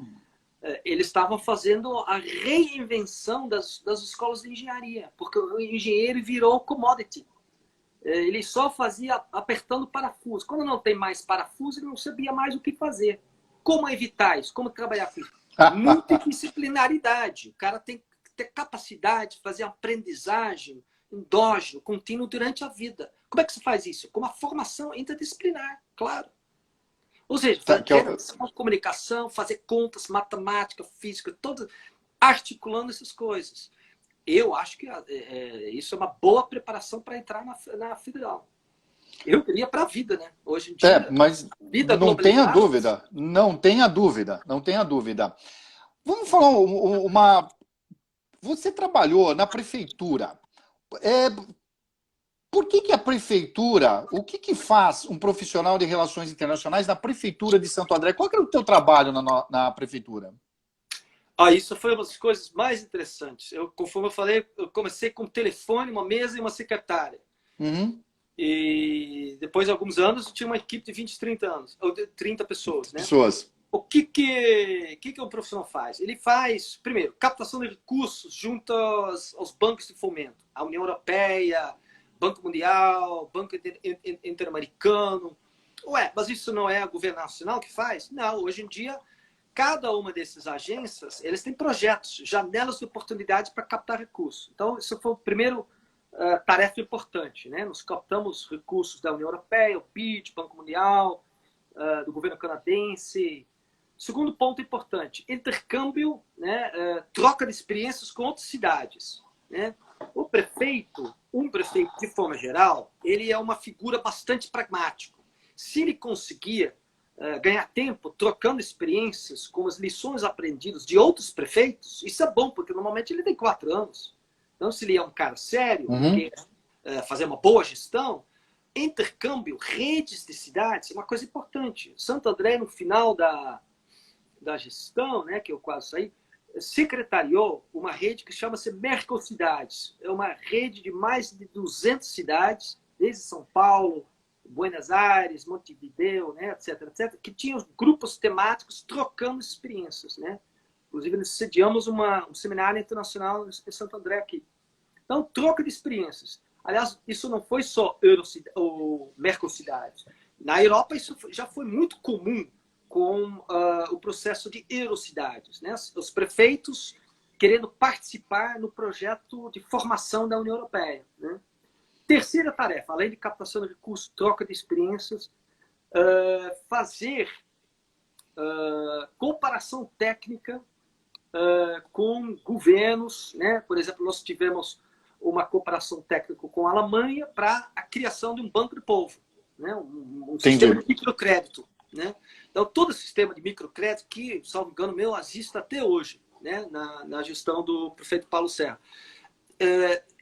Eles estavam fazendo a reinvenção das escolas de engenharia, porque o engenheiro virou commodity. Ele só fazia apertando parafuso. Quando não tem mais parafuso, ele não sabia mais o que fazer. Como evitar isso? Como trabalhar com isso? Multidisciplinaridade. O cara tem que ter capacidade de fazer aprendizagem endógeno, contínuo durante a vida. Como é que se faz isso? Com uma formação interdisciplinar, claro. Ou seja, comunicação, fazer contas, matemática, física, todas, articulando essas coisas. Eu acho que isso é uma boa preparação para entrar na federal. Eu queria para a vida, né? Hoje em dia, mas vida não tenha dúvida, não tenha dúvida, não tenha dúvida. Vamos falar uma... Você trabalhou na prefeitura. Por que a prefeitura, o que faz um profissional de relações internacionais na prefeitura de Santo André? Qual que é o teu trabalho na prefeitura? Isso foi uma das coisas mais interessantes. Conforme eu falei, eu comecei com um telefone, uma mesa e uma secretária. E depois de alguns anos, eu tinha uma equipe de 20, 30 anos, ou de 30 pessoas, né? O que um profissional faz? Ele faz, primeiro, captação de recursos junto aos bancos de fomento. A União Europeia, Banco Mundial, Banco Interamericano. Mas isso não é a governo nacional que faz? Não, hoje em dia, cada uma dessas agências, eles têm projetos, janelas de oportunidade para captar recursos. Então, isso foi o primeiro tarefa importante, né? Nós captamos recursos da União Europeia, o BID, Banco Mundial, do governo canadense. Segundo ponto importante, intercâmbio, né? Troca de experiências com outras cidades, né? Um prefeito, de forma geral, ele é uma figura bastante pragmática. Se ele conseguir ganhar tempo trocando experiências com as lições aprendidas de outros prefeitos, isso é bom, porque normalmente ele tem 4 anos. Então, se ele é um cara sério, que quer fazer uma boa gestão, intercâmbio, redes de cidades, é uma coisa importante. Santo André, no final da gestão, né, que eu quase saí, secretariou uma rede que chama-se Mercocidades. É uma rede de mais de 200 cidades, desde São Paulo, Buenos Aires, Montevideo, né, etc., etc., que tinham grupos temáticos trocando experiências, né? Inclusive, nós sediamos um seminário internacional em Santo André aqui. Então, troca de experiências. Aliás, isso não foi só o Mercocidades. Na Europa, isso já foi muito comum com o processo de Eurocidades, né? Os prefeitos querendo participar no projeto de formação da União Europeia, né? Terceira tarefa, além de captação de recursos, troca de experiências, fazer comparação técnica com governos, né? Por exemplo, nós tivemos uma cooperação técnica com a Alemanha para a criação de um banco de povo, né? Um sistema de microcrédito, né? Então, todo o sistema de microcrédito que, salvo engano meu, existe até hoje, né? Na gestão do prefeito Paulo Serra.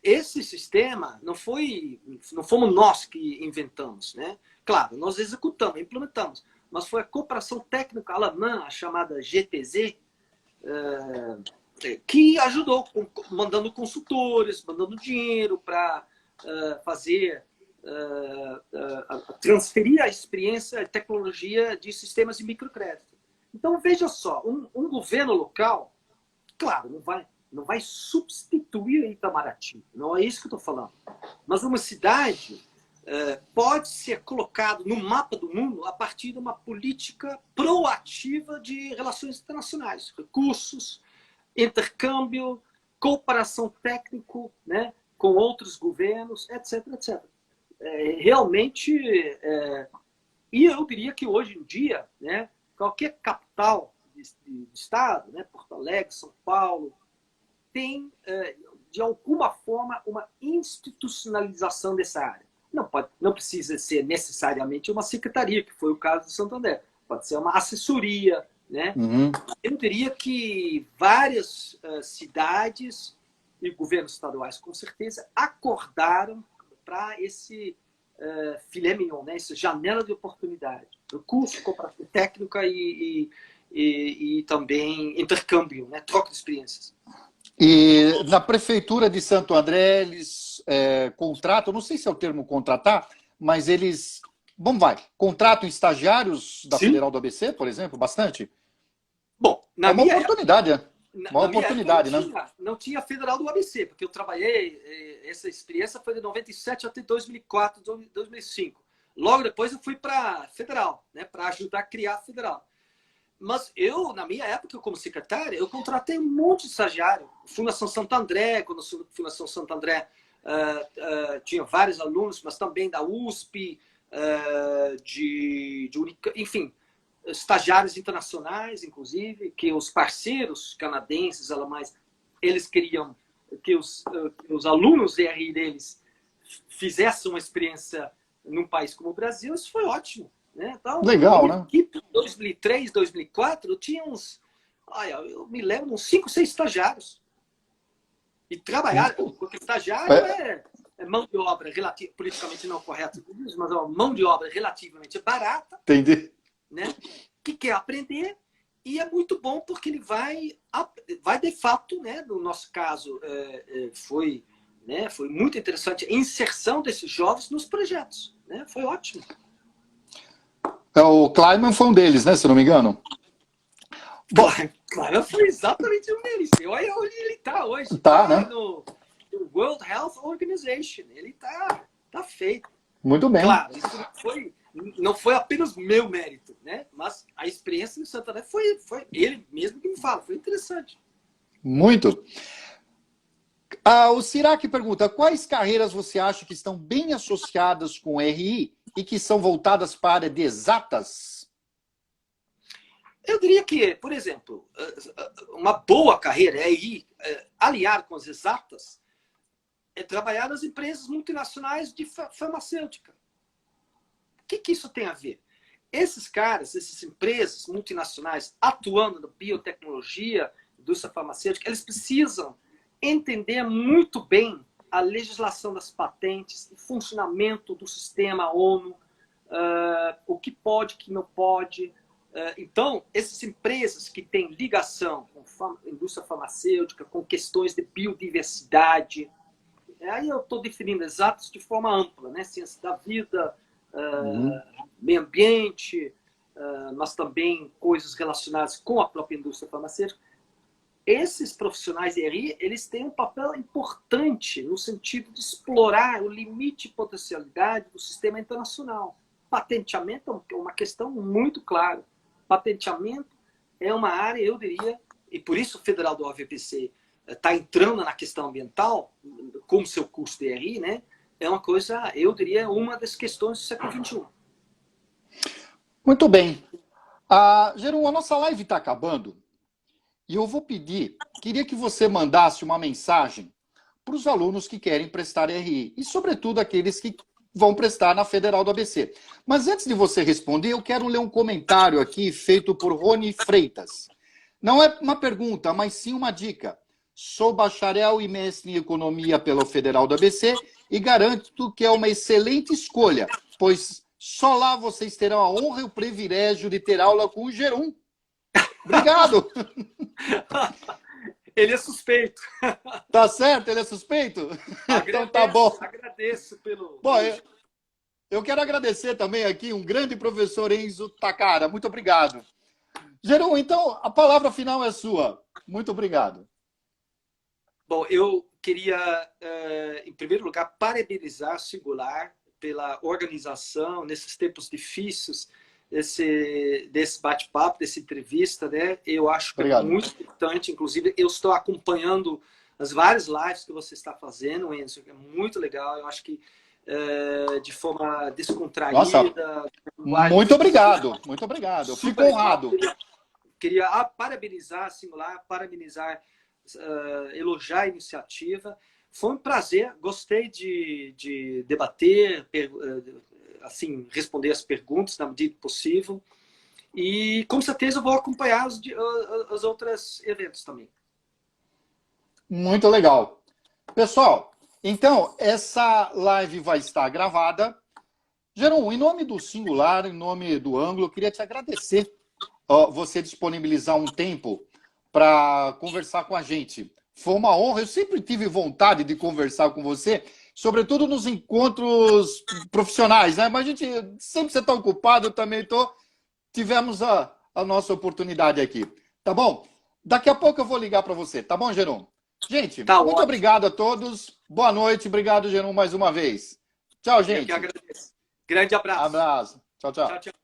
Esse sistema não fomos nós que inventamos, né? Claro, nós executamos, implementamos, mas foi a cooperação técnica alemã, a chamada GTZ, que ajudou, mandando consultores, mandando dinheiro para fazer, transferir a experiência e tecnologia de sistemas de microcrédito. Então, veja só, um governo local, claro, não vai substituir Itamaraty, não é isso que eu estou falando. Mas uma cidade pode ser colocada no mapa do mundo a partir de uma política proativa de relações internacionais, recursos, intercâmbio, cooperação técnica, né, com outros governos, etc, etc. Realmente, e eu diria que hoje em dia, né, qualquer capital de estado, né, Porto Alegre, São Paulo, tem, de alguma forma, uma institucionalização dessa área. Não precisa ser necessariamente uma secretaria, que foi o caso de Santo André. Pode ser uma assessoria, né? Uhum. Eu diria que várias cidades e governos estaduais, com certeza, acordaram para esse filé mignon, né? Essa janela de oportunidade. Recurso, cooperação técnica e também intercâmbio, né? Troca de experiências. E na prefeitura de Santo André, eles contratam, não sei se é o termo contratar, mas eles, contratam estagiários da Federal do ABC, por exemplo, bastante? Bom, é uma oportunidade, né? Uma oportunidade, né? Não tinha Federal do ABC, porque eu trabalhei, essa experiência foi de 97 até 2004, 2005. Logo depois eu fui para Federal, né, para ajudar a criar a Federal. Mas eu, na minha época, como secretário, eu contratei um monte de estagiário. Fundação Santo André, quando a Fundação Santo André tinha vários alunos, mas também da USP, de enfim, estagiários internacionais, inclusive, que os parceiros canadenses, alemães, eles queriam que os alunos RI deles fizessem uma experiência num país como o Brasil. Isso foi ótimo. Né? Então, legal, né? Equipe, em 2003, 2004, eu tinha eu me lembro, uns 5, 6 estagiários. E trabalhar, porque estagiário é mão de obra politicamente não correta, mas é uma mão de obra relativamente barata. Entendi. Né? Que quer aprender, e é muito bom porque ele vai de fato, né? No nosso caso, foi muito interessante a inserção desses jovens nos projetos. Né? Foi ótimo. O Kleiman foi um deles, né? Se não me engano. Kleiman foi exatamente um deles. Olha onde ele está hoje. Tá, né? No World Health Organization. Ele tá feito. Muito bem. Claro, isso não foi apenas meu mérito, né? Mas a experiência em Santo André foi ele mesmo que me fala. Foi interessante. Muito. O Sirac pergunta, quais carreiras você acha que estão bem associadas com o RI e que são voltadas para a área de exatas? Eu diria que, por exemplo, uma boa carreira RI, aliar com as exatas, é trabalhar nas empresas multinacionais de farmacêutica. O que isso tem a ver? Esses caras, essas empresas multinacionais atuando na biotecnologia, indústria farmacêutica, eles precisam entender muito bem a legislação das patentes, o funcionamento do sistema ONU, o que pode, o que não pode, Então, essas empresas que têm ligação com a indústria farmacêutica, com questões de biodiversidade, aí eu estou definindo exatos de forma ampla, né? Ciência da vida, meio ambiente, mas também coisas relacionadas com a própria indústria farmacêutica. Esses profissionais de RI, eles têm um papel importante no sentido de explorar o limite de potencialidade do sistema internacional. Patenteamento é uma questão muito clara. Patenteamento é uma área, eu diria, e por isso o Federal do OVPC está entrando na questão ambiental, como seu curso de RI, né? É uma coisa, eu diria, uma das questões do século XXI. Muito bem. Jeron, a nossa live está acabando. E eu vou queria que você mandasse uma mensagem para os alunos que querem prestar RI, e sobretudo aqueles que vão prestar na Federal do ABC. Mas antes de você responder, eu quero ler um comentário aqui feito por Rony Freitas. Não é uma pergunta, mas sim uma dica. Sou bacharel e mestre em economia pela Federal do ABC e garanto que é uma excelente escolha, pois só lá vocês terão a honra e o privilégio de ter aula com o Jeron. Obrigado! Ele é suspeito. Tá certo? Ele é suspeito? Então tá bom. Agradeço pelo... Bom, eu quero agradecer também aqui um grande professor, Enzo Takara. Muito obrigado. Jeron, então, a palavra final é sua. Muito obrigado. Bom, eu queria, em primeiro lugar, parabenizar a Singular pela organização nesses tempos difíceis desse bate-papo, dessa entrevista, né? Eu acho que é muito importante. Inclusive, eu estou acompanhando as várias lives que você está fazendo, Enzo, é muito legal. Eu acho que de forma descontraída. Nossa, muito obrigado, muito obrigado. Eu fico honrado. Queria parabenizar a Singular, elogiar a iniciativa. Foi um prazer, gostei de debater, assim, responder as perguntas na medida possível. E, com certeza, eu vou acompanhar os outros eventos também. Muito legal. Pessoal, então, essa live vai estar gravada. Jeron, em nome do Singular, em nome do Ângulo, eu queria te agradecer você disponibilizar um tempo para conversar com a gente. Foi uma honra, eu sempre tive vontade de conversar com você, sobretudo nos encontros profissionais, né? Mas a gente sempre você está ocupado, eu também estou. Tivemos a nossa oportunidade aqui. Tá bom? Daqui a pouco eu vou ligar para você, tá bom, Jeron? Gente, muito obrigado a todos. Boa noite, obrigado, Jeron, mais uma vez. Tchau, gente. Eu que agradeço. Grande abraço. Abraço. Tchau, tchau. Tchau, tchau.